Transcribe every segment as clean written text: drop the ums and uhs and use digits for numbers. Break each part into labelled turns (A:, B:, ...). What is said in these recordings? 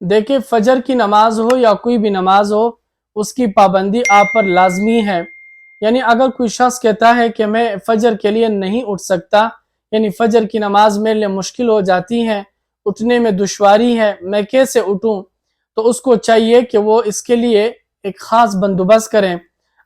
A: देखिए, फजर की नमाज हो या कोई भी नमाज हो, उसकी पाबंदी आप पर लाजमी है। यानी अगर कोई शख्स कहता है कि मैं फजर के लिए नहीं उठ सकता, यानी फजर की नमाज मेरे लिए मुश्किल हो जाती है, उठने में दुश्वारी है, मैं कैसे उठूं, तो उसको चाहिए कि वो इसके लिए एक ख़ास बंदोबस्त करें।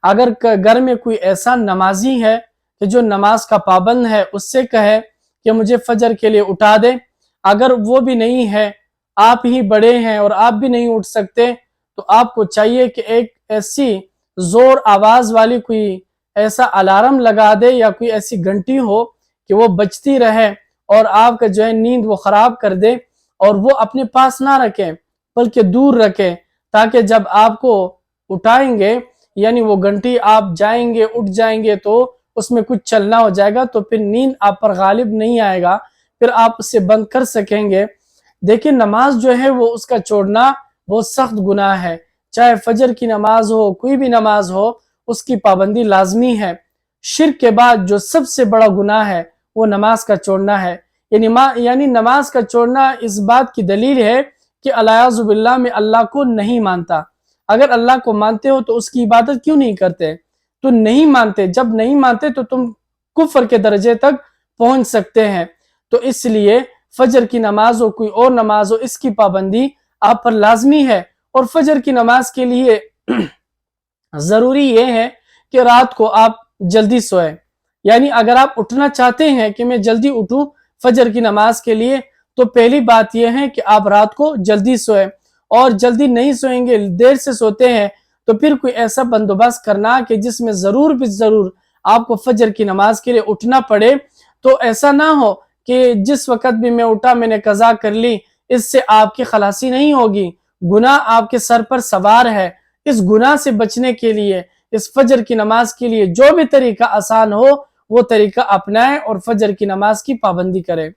A: अगर घर में कोई ऐसा नमाजी है कि जो नमाज का पाबंद है, उससे कहे कि मुझे फजर के लिए उठा दे। अगर वो भी नहीं है, आप ही बड़े हैं और आप भी नहीं उठ सकते, तो आपको चाहिए कि एक ऐसी जोर आवाज वाली कोई ऐसा अलार्म लगा दे या कोई ऐसी घंटी हो कि वो बजती रहे और आपका जो है नींद वो खराब कर दे, और वो अपने पास ना रखें बल्कि दूर रखें, ताकि जब आपको उठाएंगे यानी वो घंटी आप जाएंगे उठ जाएंगे तो उसमें कुछ चलना हो जाएगा, तो फिर नींद आप पर गालिब नहीं आएगा, फिर आप उसे बंद कर सकेंगे। देखिए, नमाज जो है वो उसका छोड़ना बहुत सख्त गुनाह है। चाहे फजर की नमाज हो, कोई भी नमाज हो, उसकी पाबंदी लाजमी है। शिर्क के बाद जो सबसे बड़ा गुनाह है वो नमाज का छोड़ना है। यानी नमाज का छोड़ना इस बात की दलील है कि अलियाज़ुबिल्लाह में अल्लाह को नहीं मानता। अगर अल्लाह को मानते हो तो उसकी इबादत क्यों नहीं करते? तो नहीं मानते, जब नहीं मानते तो तुम कुफ्र के दर्जे तक पहुंच सकते हैं। तो इसलिए फजर की नमाज हो, कोई और नमाज हो, इसकी पाबंदी आप पर लाजमी है। और फजर की नमाज के लिए जरूरी यह है कि रात को आप जल्दी सोए। यानी अगर आप उठना चाहते हैं कि मैं जल्दी उठूं फजर की नमाज के लिए, तो पहली बात यह है कि आप रात को जल्दी सोए। और जल्दी नहीं सोएंगे, देर से सोते हैं, तो फिर कोई ऐसा बंदोबस्त करना कि जिसमें जरूर भी जरूर आपको फजर की नमाज के लिए उठना पड़े। तो ऐसा ना हो कि जिस वक्त भी मैं उठा मैंने कज़ा कर ली, इससे आपकी खलासी नहीं होगी, गुनाह आपके सर पर सवार है। इस गुनाह से बचने के लिए, इस फजर की नमाज के लिए जो भी तरीका आसान हो वो तरीका अपनाएं और फजर की नमाज की पाबंदी करें।